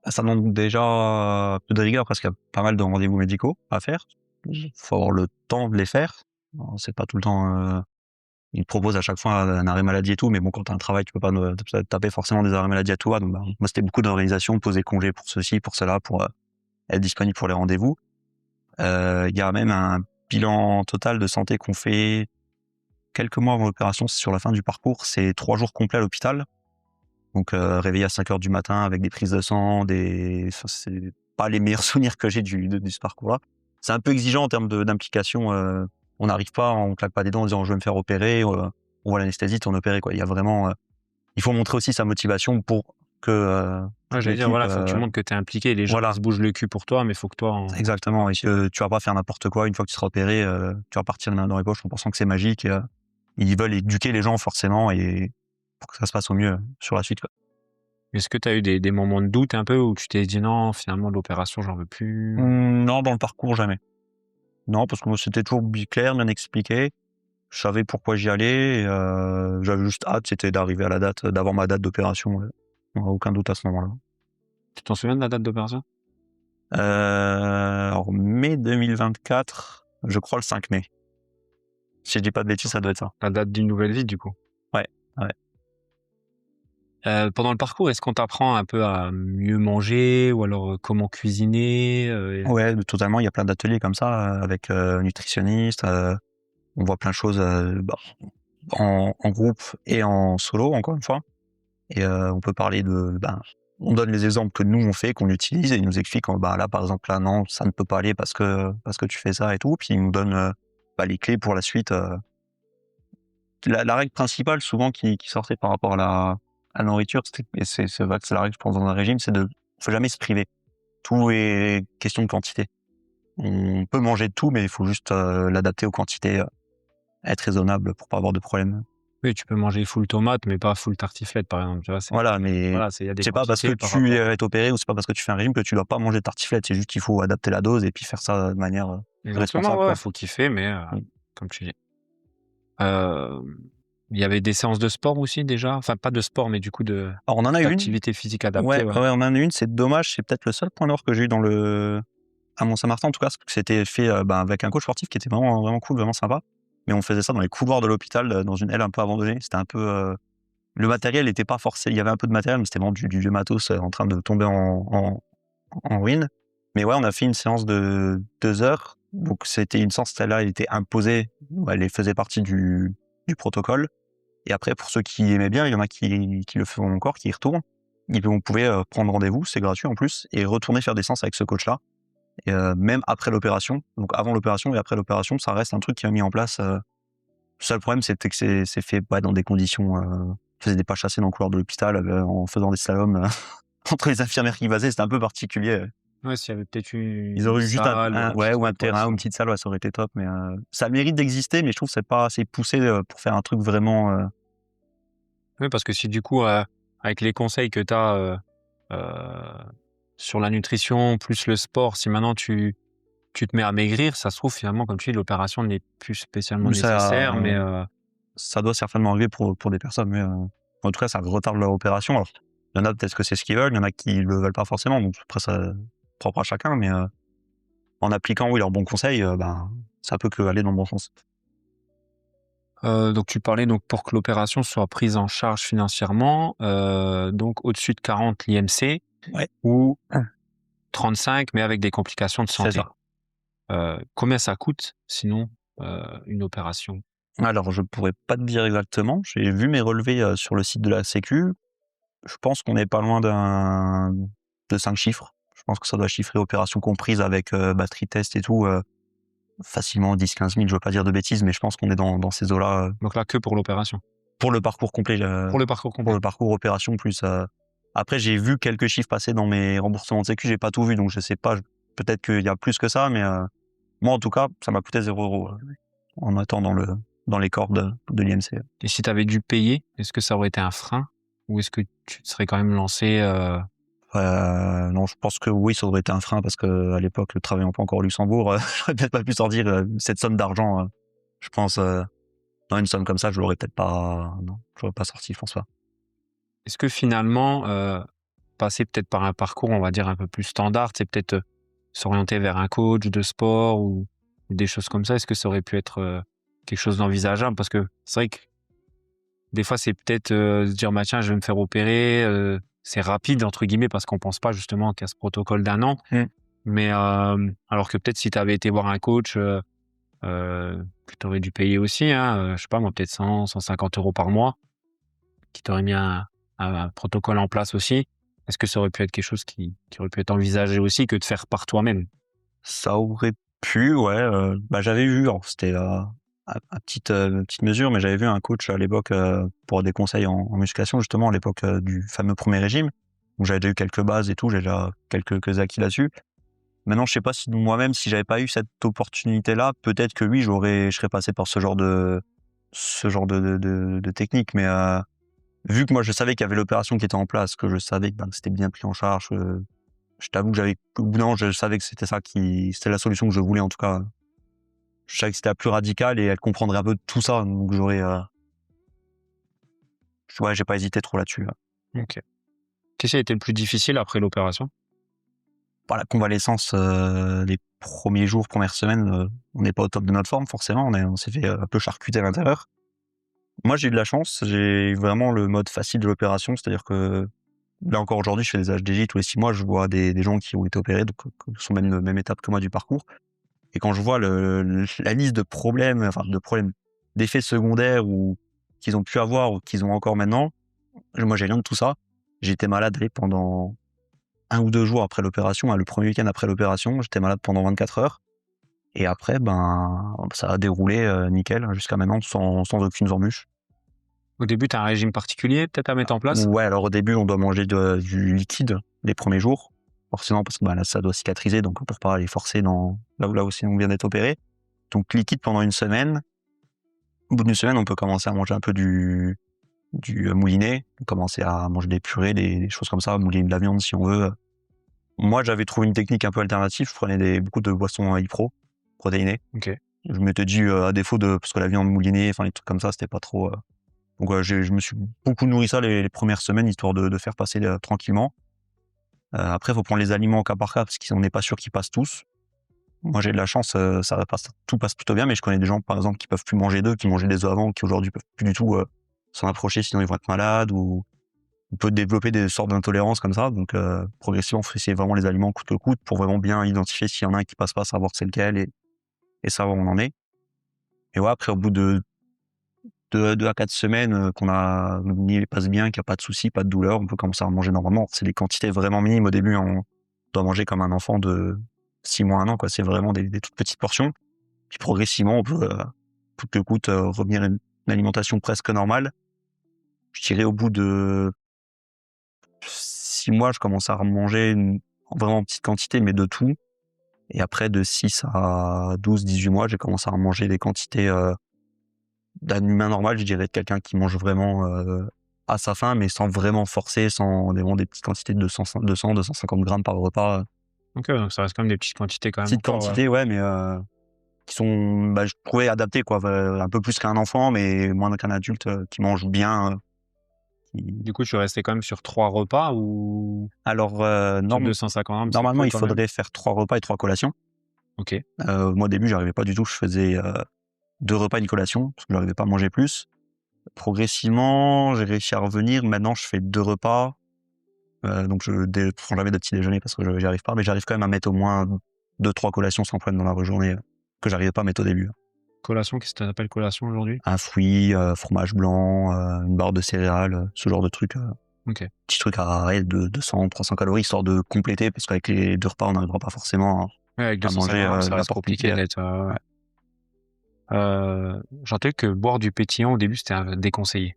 Ça demande déjà un peu de rigueur parce qu'il y a pas mal de rendez-vous médicaux à faire. Il faut avoir le temps de les faire. Alors, c'est pas tout le temps. Ils proposent à chaque fois un arrêt maladie et tout, mais bon, quand t'as un travail, tu peux pas taper forcément des arrêts maladie à tout va. Donc, moi, c'était beaucoup d'organisation, poser congé pour ceci, pour cela, pour être disponible pour les rendez-vous. Il y a même un bilan total de santé qu'on fait quelques mois avant l'opération, c'est sur la fin du parcours, c'est 3 jours complets à l'hôpital. Donc réveillé à 5 heures du matin avec des prises de sang, c'est pas les meilleurs souvenirs que j'ai de ce parcours-là. C'est un peu exigeant en termes d'implication. On n'arrive pas, on claque pas des dents en disant je vais me faire opérer, on voit l'anesthésiste, on opère quoi. Il y a vraiment, il faut montrer aussi sa motivation pour que J'allais dire, voilà, faut que tu montres que tu es impliqué. Les gens voilà. se bougent le cul pour toi, mais il faut que toi... Exactement. Et que tu vas pas faire n'importe quoi. Une fois que tu seras opéré, tu vas partir les mains dans les poches en pensant que c'est magique. Ils veulent éduquer les gens forcément et pour que ça se passe au mieux sur la suite, quoi. Est-ce que tu as eu des moments de doute un peu où tu t'es dit non, finalement, l'opération, j'en veux plus? Non, dans le parcours, jamais. Non, parce que moi, c'était toujours clair, bien expliqué. Je savais pourquoi j'y allais. Et, j'avais juste hâte, c'était d'arriver à la date, d'avoir ma date d'opération. Aucun doute à ce moment-là. Tu t'en souviens de la date d'opération? Alors, mai 2024, je crois le 5 mai. Si je dis pas de bêtises, ça doit être ça. La date d'une nouvelle vie, du coup. Ouais. Pendant le parcours, est-ce qu'on t'apprend un peu à mieux manger ou alors comment cuisiner? Ouais, totalement. Il y a plein d'ateliers comme ça avec nutritionniste. On voit plein de choses en groupe et en solo, encore une fois. Et on peut parler on donne les exemples que nous on fait, qu'on utilise, et ils nous expliquent là par exemple là non, ça ne peut pas aller parce que tu fais ça et tout. Puis ils nous donnent les clés pour la suite. La règle principale souvent qui sortait par rapport à la nourriture, et c'est vrai que c'est la règle je pense dans un régime, c'est faut jamais se priver. Tout est question de quantité. On peut manger de tout, mais il faut juste l'adapter aux quantités, être raisonnable pour pas avoir de problème. Oui, tu peux manger full tomate, mais pas full tartiflette, par exemple. Tu vois, Voilà, mais y a des c'est pas parce que tu es opéré ou c'est pas parce que tu fais un régime que tu dois pas manger de tartiflette. C'est juste qu'il faut adapter la dose et puis faire ça de manière responsable. Exactement, faut kiffer, mais comme tu dis. Il y avait des séances de sport aussi déjà? Enfin, pas de sport, mais du coup Alors, on en a une. d'activité physique adaptée. Ouais, on en a une. C'est dommage. C'est peut-être le seul point noir que j'ai eu à Mont-Saint-Martin, en tout cas, parce que c'était fait avec un coach sportif qui était vraiment, vraiment cool, vraiment sympa. Mais on faisait ça dans les couloirs de l'hôpital, dans une aile un peu abandonnée. C'était un peu... le matériel n'était pas forcé. Il y avait un peu de matériel, mais c'était vraiment du vieux matos en train de tomber en ruine. Mais ouais, on a fait une séance de 2 heures. Donc, c'était une séance, celle-là, elle était imposée. Elle faisait partie du protocole. Et après, pour ceux qui aimaient bien, il y en a qui le font encore, qui y retournent. Vous pouvez prendre rendez-vous, c'est gratuit en plus, et retourner faire des séances avec ce coach-là. Et même après l'opération, donc avant l'opération et après l'opération, ça reste un truc qui a mis en place. Le seul problème, c'était que c'est fait dans des conditions... on faisait des pas chassés dans le couloir de l'hôpital en faisant des slaloms entre les infirmières qui vasaient, c'était un peu particulier. Ouais, s'il y avait peut-être Ils auraient eu juste un terrain ou une petite salle, ça aurait été top. Mais ça mérite d'exister, mais je trouve que c'est pas assez poussé pour faire un truc vraiment... Oui, parce que si du coup, avec les conseils que tu as sur la nutrition, plus le sport, si maintenant tu te mets à maigrir, ça se trouve finalement, comme tu dis, l'opération n'est plus spécialement nécessaire, mais... Ça doit certainement arriver pour des personnes, mais en tout cas, ça retarde leur opération. Alors, il y en a peut-être que c'est ce qu'ils veulent, il y en a qui le veulent pas forcément, donc après, ça propre à chacun, mais en appliquant, leurs bons conseils, ça peut que aller dans le bon sens. Donc tu parlais pour que l'opération soit prise en charge financièrement, donc au-dessus de 40 l'IMC, Ouais. ou 35 mais avec des complications de santé. C'est ça. Combien ça coûte sinon une opération? Alors, je pourrais pas te dire exactement. J'ai vu mes relevés sur le site de la Sécu. Je pense qu'on n'est pas loin de 5 chiffres. Je pense que ça doit chiffrer opération comprise avec batterie test et tout. Facilement 10-15 000, je veux pas dire de bêtises, mais je pense qu'on est dans ces eaux-là. Donc là, que pour l'opération? Pour le parcours complet. Pour le parcours complet. Pour le parcours opération plus. Après, j'ai vu quelques chiffres passer dans mes remboursements de sécu, j'ai pas tout vu, donc je sais pas. Peut-être qu'il y a plus que ça, mais moi en tout cas, ça m'a coûté 0 € en attendant dans les cordes de l'IMC. Et si tu avais dû payer, est-ce que ça aurait été un frein, ou est-ce que tu te serais quand même lancé? Non, je pense que oui, ça aurait été un frein parce que à l'époque, le travaillant pas encore au Luxembourg, j'aurais peut-être pas pu sortir cette somme d'argent. Je pense, dans une somme comme ça, je l'aurais peut-être pas. Non, j'aurais pas sorti, je pense pas. Est-ce que finalement, passer peut-être par un parcours, on va dire un peu plus standard, c'est peut-être s'orienter vers un coach de sport ou des choses comme ça. Est-ce que ça aurait pu être quelque chose d'envisageable? Parce que c'est vrai que des fois, c'est peut-être se dire, tiens, je vais me faire opérer. C'est rapide, entre guillemets, parce qu'on pense pas justement qu'à ce protocole d'1 an. Mais alors que peut-être si tu avais été voir un coach que tu aurais dû payer aussi, hein, je sais pas moi, peut-être 100, 150 € par mois, qui t'aurait mis un protocole en place aussi. Est-ce que ça aurait pu être quelque chose qui aurait pu être envisagé aussi que de faire par toi-même? Ça aurait pu, ouais. J'avais vu, alors c'était à petite mesure, mais j'avais vu un coach à l'époque pour des conseils en musculation, justement, à l'époque du fameux premier régime. Donc j'avais déjà eu quelques bases et tout, j'ai déjà quelques acquis là-dessus. Maintenant, je sais pas si moi-même, si j'avais pas eu cette opportunité-là, peut-être que oui, je serais passé par ce genre de technique. Mais vu que moi, je savais qu'il y avait l'opération qui était en place, que je savais que c'était bien pris en charge, je t'avoue que au bout d'un moment, je savais que c'était c'était la solution que je voulais, en tout cas. Je savais que c'était la plus radicale et elle comprendrait un peu tout ça. Donc ouais, j'ai pas hésité trop là-dessus. OK. Qu'est-ce qui a été le plus difficile après l'opération? Par la convalescence, les premiers jours, premières semaines, on n'est pas au top de notre forme, forcément. On s'est fait un peu charcuter à l'intérieur. Moi, j'ai eu de la chance. J'ai eu vraiment le mode facile de l'opération. C'est-à-dire que là encore aujourd'hui, je fais des HDJ tous les 6 mois. Je vois des gens qui ont été opérés, donc qui sont même étape que moi du parcours. Et quand je vois la liste de problèmes, d'effets secondaires ou qu'ils ont pu avoir ou qu'ils ont encore maintenant, moi, j'ai rien de tout ça. J'ai été malade pendant 1 ou 2 jours après l'opération, le premier week-end après l'opération, j'étais malade pendant 24 heures. Et après, ça a déroulé nickel jusqu'à maintenant sans aucune embûche. Au début, tu as un régime particulier peut-être à mettre en place? Ouais, alors au début, on doit manger du liquide les premiers jours, forcément parce que là, ça doit cicatriser, donc pour pas aller forcer là où aussi on vient d'être opéré. Donc liquide pendant 1 semaine. Au bout d'une semaine, on peut commencer à manger un peu du mouliné, commencer à manger des purées, des choses comme ça, mouliner de la viande si on veut. Moi, j'avais trouvé une technique un peu alternative. Je prenais beaucoup de boissons Ipro, protéinées. OK. Je m'étais dit, à défaut parce que la viande moulinée, enfin les trucs comme ça, c'était pas trop. Donc je me suis beaucoup nourri ça les premières semaines, histoire de faire passer tranquillement. Après, il faut prendre les aliments au cas par cas, parce qu'on n'est pas sûr qu'ils passent tous. Moi, j'ai de la chance, tout passe plutôt bien, mais je connais des gens, par exemple, qui peuvent plus manger d'œufs, qui mangeaient des œufs avant, qui aujourd'hui peuvent plus du tout s'en approcher, sinon ils vont être malades, ou on peut développer des sortes d'intolérances comme ça. Donc progressivement, il faut essayer vraiment les aliments coûte que coûte pour vraiment bien identifier s'il y en a un qui passe pas, savoir c'est lequel et savoir où on en est. Et ouais, après, au bout de 2 à 4 semaines notre nez passe bien, qu'il n'y a pas de soucis, pas de douleur, on peut commencer à manger normalement. C'est des quantités vraiment minimes au début. On doit manger comme un enfant de 6 mois, 1 an, quoi. C'est vraiment des toutes petites portions. Puis progressivement, on peut coûte que coûte revenir à une alimentation presque normale. Je dirais au bout de 6 mois, je commence à manger vraiment en petite quantité, mais de tout. Et après, de 6 à 12, 18 mois, j'ai commencé à manger des quantités d'un humain normal, je dirais, de quelqu'un qui mange vraiment à sa faim, mais sans vraiment forcer, sans vraiment des petites quantités de 250 grammes par repas. OK, donc ça reste quand même des petites quantités quand même Petites encore, quantités, ouais, mais qui sont, je trouvais adaptées, quoi. Un peu plus qu'un enfant, mais moins qu'un adulte qui mange bien. Du coup, tu restais quand même sur 3 repas ou Alors, sur 250 grammes, c'est normalement, peu il quand même? faudrait faire 3 repas et 3 collations. OK. Moi, au début, j'arrivais pas du tout. Je faisais 2 repas et une collation, parce que j'arrivais pas à manger plus. Progressivement, j'ai réussi à revenir. Maintenant, je fais 2 repas. Donc je prends jamais de petit déjeuner parce que j'y arrive pas, mais j'arrive quand même à mettre au moins 2-3 collations sans problème dans la journée, que j'arrivais pas à mettre au début. Collation, qu'est-ce que tu appelles collation aujourd'hui? Un fruit, fromage blanc, une barre de céréales, ce genre de trucs. OK. Petits trucs à 200-300 calories, histoire de compléter, parce qu'avec les 2 repas, on n'arrivera pas forcément Ouais, avec à 250 manger grammes, ça reste l'apport compliqué complet. d'être, j'ai entendu que boire du pétillant au début, c'était déconseillé.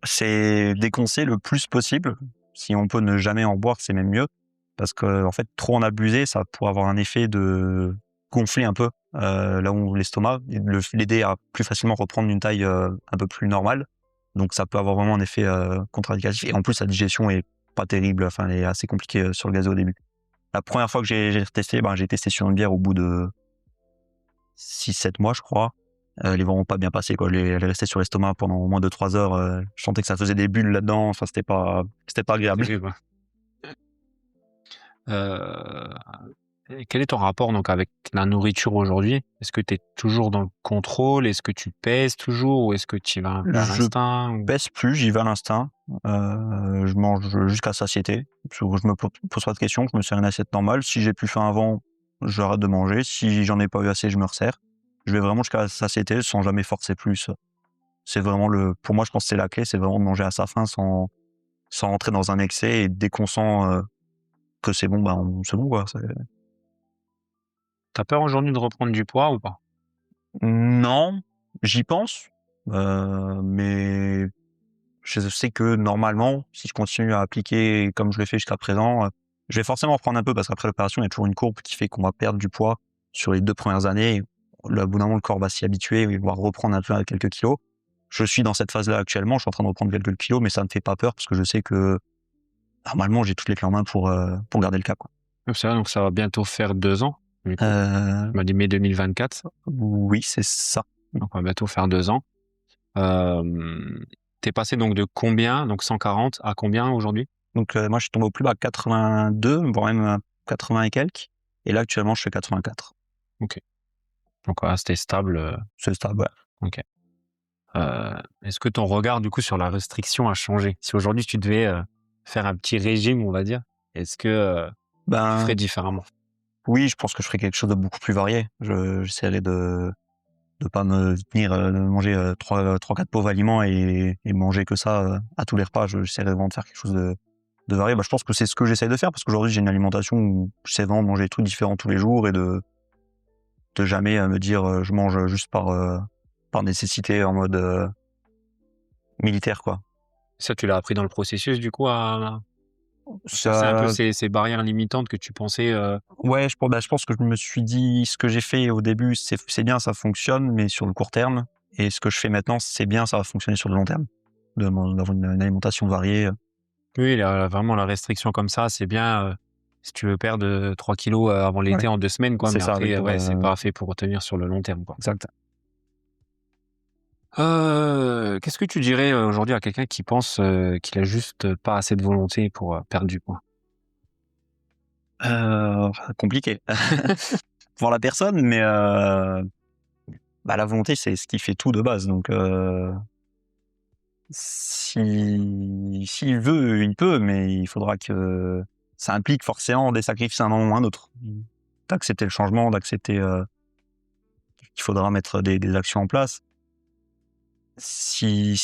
C'est déconseillé le plus possible. Si on peut ne jamais en boire, c'est même mieux. Parce que, en fait, trop en abuser, ça pourrait avoir un effet de gonfler un peu là où l'estomac, l'aider à plus facilement reprendre une taille un peu plus normale. Donc ça peut avoir vraiment un effet contre-indicatif. Et en plus, la digestion est pas terrible, enfin, elle est assez compliquée sur le gazé au début. La première fois que j'ai testé, j'ai testé sur une bière au bout de 6-7 mois, je crois. Elle est vraiment pas bien passée, quoi. Elle est restée sur l'estomac pendant au moins 2-3 heures. Je sentais que ça faisait des bulles là-dedans. Enfin, c'était pas agréable. Terrible, ouais. Et quel est ton rapport donc avec la nourriture aujourd'hui? Est-ce que tu es toujours dans le contrôle? Est-ce que tu pèses toujours ou est-ce que tu y vas un peu à Je l'instinct ou pèse plus, j'y vais à l'instinct. Je mange jusqu'à satiété. Je me pose pas de questions, je me sers une assiette normale. Si j'ai plus faim avant, j'arrête de manger. Si j'en ai pas eu assez, je me resserre. Je vais vraiment jusqu'à la satiété sans jamais forcer plus. C'est vraiment pour moi, je pense que c'est la clé, c'est vraiment de manger à sa faim sans rentrer dans un excès et dès qu'on sent, que c'est bon, c'est bon, quoi. tu as peur aujourd'hui de reprendre du poids ou pas? Non, j'y pense, mais je sais que normalement, si je continue à appliquer comme je l'ai fait jusqu'à présent, je vais forcément reprendre un peu parce qu'après l'opération, il y a toujours une courbe qui fait qu'on va perdre du poids sur les 2 premières années. Au bout d'un moment, le corps va s'y habituer et va reprendre un peu à quelques kilos. Je suis dans cette phase-là actuellement, je suis en train de reprendre quelques kilos, mais ça me fait pas peur parce que je sais que normalement, j'ai toutes les clés en main pour garder le cap, quoi. C'est vrai, donc ça va bientôt faire 2 ans, du coup. Heu, Tu m'as dit mai 2024, oui, c'est ça. donc on va bientôt faire 2 ans. Tu passé donc de combien, donc 140 à combien aujourd'hui? Donc moi, je suis tombé au plus bas à 82, voire même 80 et quelques et là, actuellement, je suis à 84. OK. Donc ouais, c'était stable, C'est stable, ouais. OK. Est-ce que ton regard du coup sur la restriction a changé? Si aujourd'hui tu devais, faire un petit régime, on va dire, est-ce que, tu ferais Ben, différemment? oui, je pense que je ferais quelque chose de beaucoup plus varié. J'essaierais de pas me tenir, de manger, 3-4 pauvres aliments et manger que ça, à tous les repas. J'essaierais vraiment de faire quelque chose de varié. Bah, je pense que c'est ce que j'essaie de faire parce qu'aujourd'hui, j'ai une alimentation où j'essaie vraiment de manger des trucs différents tous les jours et de jamais, me dire, je mange juste par nécessité en mode, militaire, quoi. Ça, tu l'as appris dans le processus du coup à casser un peu Ça ces barrières limitantes que tu pensais, Ouais, je pense que je me suis dit: «Ce que j'ai fait au début, c'est bien, ça fonctionne, mais sur le court terme et ce que je fais maintenant, c'est bien, ça va fonctionner sur le long terme». D'avoir une alimentation variée, oui, vraiment la restriction comme ça, c'est bien, si tu veux perdre, 3 kilogrammes avant ouais, l'été en 2 semaines quoi, c'est mais ça, oui, après, pour, ouais, c'est pas fait pour tenir sur le long terme quoi. exact. Qu'est-ce que tu dirais, aujourd'hui à quelqu'un qui pense, qu'il a juste pas assez de volonté pour, perdre du poids? Compliqué pour la personne, mais la volonté, c'est ce qui fait tout de base, donc s'il veut, il peut, mais il faudra que ça implique forcément des sacrifices à un moment ou à un autre. D'accepter le changement, d'accepter, qu'il faudra mettre des actions en place. Si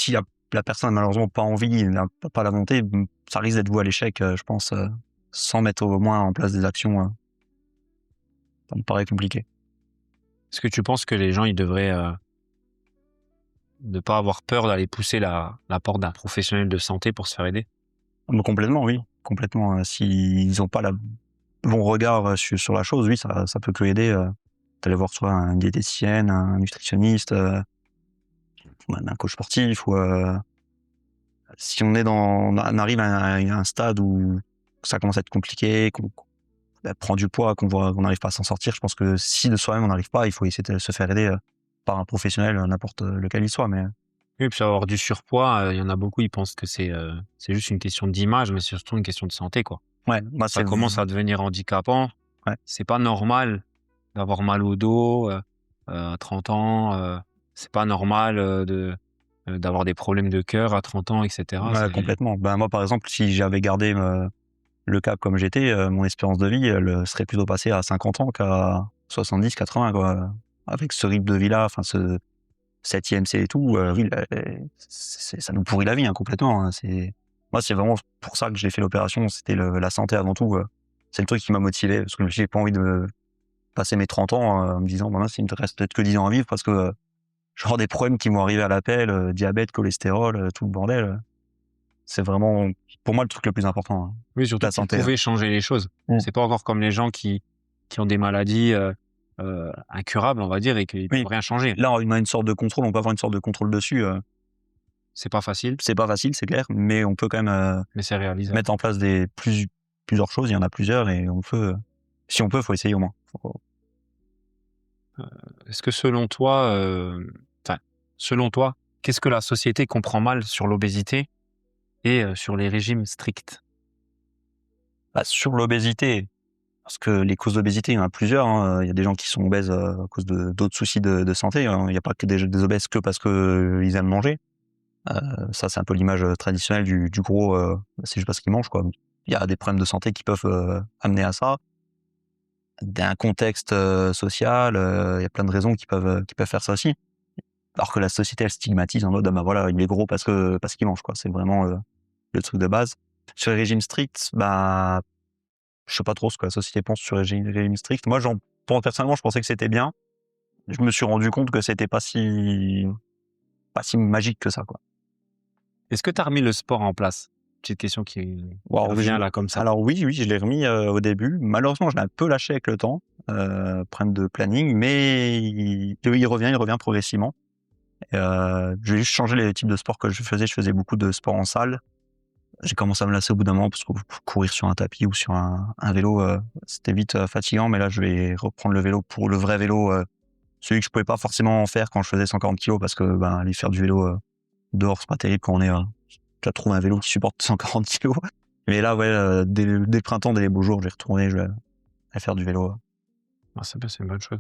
la personne a malheureusement pas envie, n'a pas la volonté, ça risque d'être voué à l'échec, je pense, sans mettre au moins en place des actions, ça me paraît compliqué. Est-ce que tu penses que les gens, ils devraient, ne pas avoir peur d'aller pousser la porte d'un professionnel de santé pour se faire aider? Mais complètement, oui, complètement, s'ils ont pas le bon regard, sur la chose, oui, ça peut que aider, d'aller voir soit une diététicienne, un nutritionniste, ou même un coach sportif ou, si on arrive à un stade où ça commence à être compliqué, qu'on prend du poids, qu'on voit qu'on n'arrive pas à s'en sortir, je pense que si de soi-même on n'arrive pas, il faut essayer de se faire aider, par un professionnel, n'importe lequel il soit, mais Oui, puis avoir du surpoids, il y en a beaucoup, ils pensent que c'est juste une question d'image, mais c'est surtout une question de santé, quoi. ouais, moi Ça commence à devenir handicapant. ouais, C'est pas normal d'avoir mal au dos, à 30 ans, c'est pas normal, d'avoir des problèmes de cœur à 30 ans et cetera. ouais, complètement. Ben, moi, par exemple, si j'avais gardé, le cap comme j'étais, mon espérance de vie, elle, serait plutôt passée à 50 ans qu'à 70-80, quoi. Avec ce rythme de vie-là, enfin cette IMC et tout, oui, ça nous pourrit la vie, hein, complètement, hein. C'est vraiment pour ça que j'ai fait l'opération, c'était la santé avant tout, c'est le truc qui m'a motivé parce que j'ai pas envie de passer mes 30 ans, en me disant: «Bah mince, il me reste peut-être que 10 ans à vivre» parce que, je vais avoir des problèmes qui vont arriver à l'appel, diabète, cholestérol, tout le bordel, c'est vraiment pour moi le truc le plus important, hein, Oui, surtout la que tu santé, hein. pouvais changer les choses. Mmh. C'est pas encore comme les gens qui ont des maladies, incurables, on va dire, et qu'ils peuvent Oui, rien changer. là on a une sorte de contrôle, on peut avoir une sorte de contrôle dessus, C'est pas facile, c'est pas facile, c'est clair, mais on peut quand même, mais c'est réalisable. mettre en place plusieurs choses, il y en a plusieurs et on peut, si on peut, faut essayer au moins. Est-ce que selon toi, qu'est-ce que la société comprend mal sur l'obésité et sur les régimes stricts? Sur l'obésité, Parce que les causes d'obésité, il y en a plusieurs. Hein. Il y a des gens qui sont obèses à cause d'autres soucis de santé. Hein. Il n'y a pas que des obèses que parce que ils aiment manger. Ça, c'est un peu l'image traditionnelle du gros. C'est juste parce qu'il mange, quoi. Il y a des problèmes de santé qui peuvent amener à ça. D'un contexte social, il y a plein de raisons qui peuvent faire ça aussi. Alors que la société, elle stigmatise en mode ah bah voilà, il est gros parce qu'il mange, quoi. C'est vraiment le truc de base. Sur les régimes stricts, bah je sais pas trop ce que la société pense sur les régimes stricts. Moi, personnellement, je pensais que c'était bien. Je me suis rendu compte que c'était pas si magique que ça, quoi. Est-ce que tu as remis le sport en place? Petite question qui Waouh, revient là comme ça. Alors oui, je l'ai remis au début. Malheureusement, je l'ai un peu lâché avec le temps, problème de planning, mais il revient progressivement. J'ai juste changé les types de sports que je faisais. Je faisais beaucoup de sport en salle. J'ai commencé à me lasser au bout d'un moment parce que courir sur un tapis ou sur un vélo, c'était vite fatigant. Mais là, je vais reprendre le vélo pour le vrai vélo, celui que je pouvais pas forcément faire quand je faisais 140 kilos parce que aller faire du vélo dehors, c'est pas terrible quand on est tu vas trouver un vélo qui supporte 140 kilos. Mais là, ouais, dès le printemps, dès les beaux jours, je vais faire du vélo. Ah, c'est une bonne chose.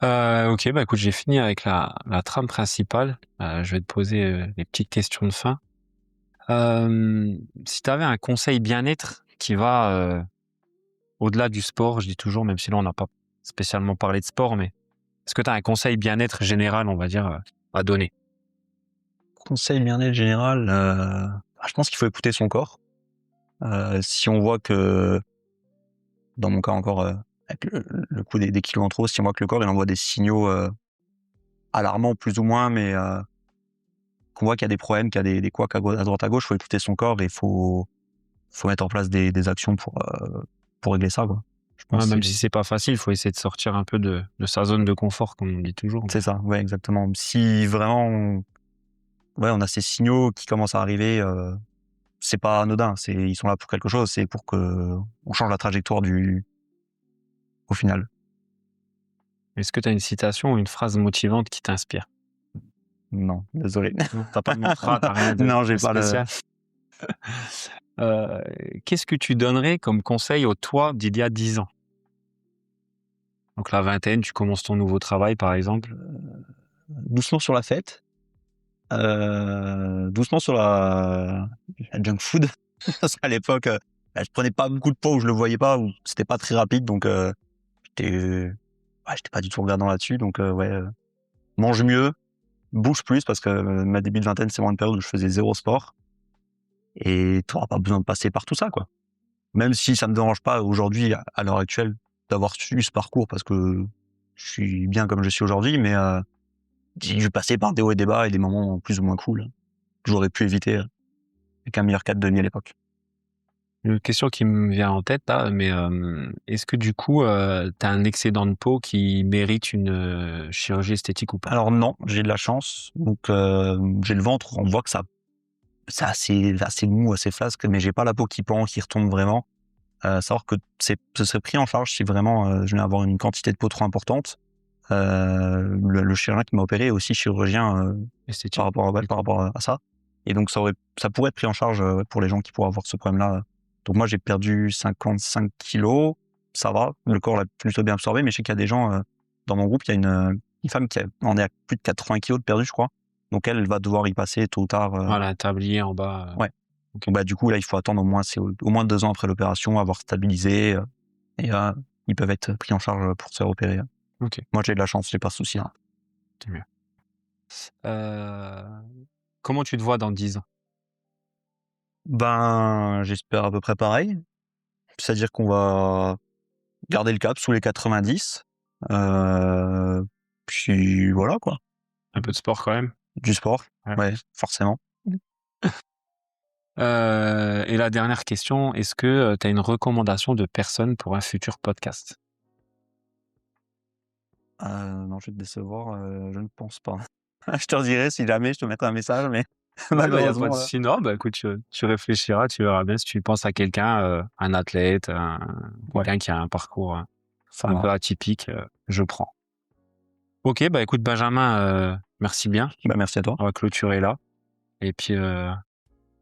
Ok, bah écoute, j'ai fini avec la trame principale. Je vais te poser les petites questions de fin. Si tu avais un conseil bien-être qui va au-delà du sport, je dis toujours, même si là on n'a pas spécialement parlé de sport, mais est-ce que tu as un conseil bien-être général, on va dire, à donner? Conseil bien-être général, je pense qu'il faut écouter son corps. Si on voit que, dans mon cas encore, avec le coup des kilos en trop, si on voit que le corps il envoie des signaux alarmants plus ou moins, mais qu'on voit qu'il y a des problèmes, qu'il y a des couacs à droite à gauche, faut écouter son corps et faut mettre en place des actions pour régler ça, quoi. Je pense Même si c'est pas facile, il faut essayer de sortir un peu de sa zone de confort, comme on dit toujours. c'est ça, ouais, exactement. Si vraiment on a ces signaux qui commencent à arriver, c'est pas anodin, ils sont là pour quelque chose, c'est pour que on change la trajectoire au final. Est-ce que tu as une citation ou une phrase motivante qui t'inspire? Non, désolé. T'as pas de mantra, t'as rien de Non, j'ai pas spécial? Qu'est-ce que tu donnerais comme conseil au toi d'il y a 10 ans? Donc la vingtaine, tu commences ton nouveau travail, par exemple. Doucement sur la fête, doucement sur la junk food. Parce qu'à l'époque, je prenais pas beaucoup de poids ou je le voyais pas ou c'était pas très rapide, donc j'étais pas du tout regardant là-dessus. Donc mange mieux, bouge plus parce que ma début de vingtaine, c'est vraiment une période où je faisais zéro sport. Et tu n'auras pas besoin de passer par tout ça, quoi. Même si ça me dérange pas aujourd'hui, à l'heure actuelle, d'avoir suivi ce parcours parce que je suis bien comme je suis aujourd'hui, mais j'ai passé par des hauts et des bas et des moments plus ou moins cool que j'aurais pu éviter avec un meilleur cadre de vie à l'époque. Une question qui me vient en tête là, mais est-ce que du coup, tu as un excédent de peau qui mérite une chirurgie esthétique ou pas? Alors non, j'ai de la chance. Donc j'ai le ventre, on voit que c'est assez mou, assez flasque, mais j'ai pas la peau qui pend, qui retombe vraiment. Savoir que ce serait pris en charge si vraiment je venais avoir une quantité de peau trop importante. Le chirurgien qui m'a opéré est aussi chirurgien Esthétique. par rapport à ça. Et donc ça pourrait être pris en charge pour les gens qui pourraient avoir ce problème-là. Donc moi j'ai perdu 55 kilos, ça va, le corps l'a plutôt bien absorbé, mais je sais qu'il y a des gens dans mon groupe, il y a une femme qui en est à plus de 80 kilos de perdu, je crois. Donc elle va devoir y passer tôt ou tard. Voilà, un tablier en bas. Ouais. Ok. Donc, du coup là il faut attendre au moins 2 ans après l'opération, avoir stabilisé et ils peuvent être pris en charge pour se faire opérer. Ok, Moi j'ai de la chance, j'ai pas de souci. c'est mieux. Comment tu te vois dans 10 ans? Ben j'espère à peu près pareil. C'est-à-dire qu'on va garder le cap sous les 90. Puis voilà, quoi. Un peu de sport quand même. Du sport, Ouais. ouais, forcément. Et la dernière question, est-ce que tu as une recommandation de personne pour un futur podcast? Non, je vais te décevoir, je ne pense pas. Je te redirai si jamais, je te mettrai un message, mais Ouais, bah, y a pas malheureusement, de souci. Non, bah écoute, tu réfléchiras, tu verras bien si tu penses à quelqu'un, un athlète, quelqu'un qui a un parcours ça un va. peu atypique, je prends. Ok, bah écoute Benjamin, merci bien. Bah, merci à toi. On va clôturer là. Et puis,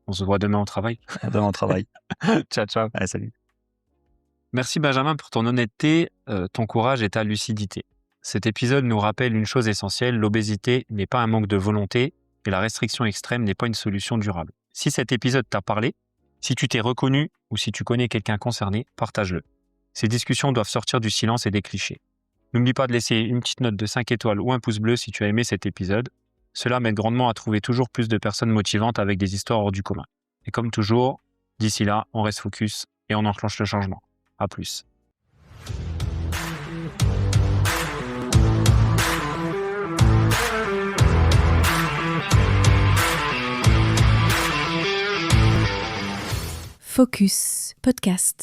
on se voit demain au travail. À demain au travail. Ciao, ciao. Allez, salut. Merci Benjamin pour ton honnêteté, ton courage et ta lucidité. Cet épisode nous rappelle une chose essentielle, l'obésité n'est pas un manque de volonté et la restriction extrême n'est pas une solution durable. Si cet épisode t'a parlé, si tu t'es reconnu ou si tu connais quelqu'un concerné, partage-le. Ces discussions doivent sortir du silence et des clichés. N'oublie pas de laisser une petite note de 5 étoiles ou un pouce bleu si tu as aimé cet épisode. Cela m'aide grandement à trouver toujours plus de personnes motivantes avec des histoires hors du commun. Et comme toujours, d'ici là, on reste focus et on enclenche le changement. À plus. Focus Podcast.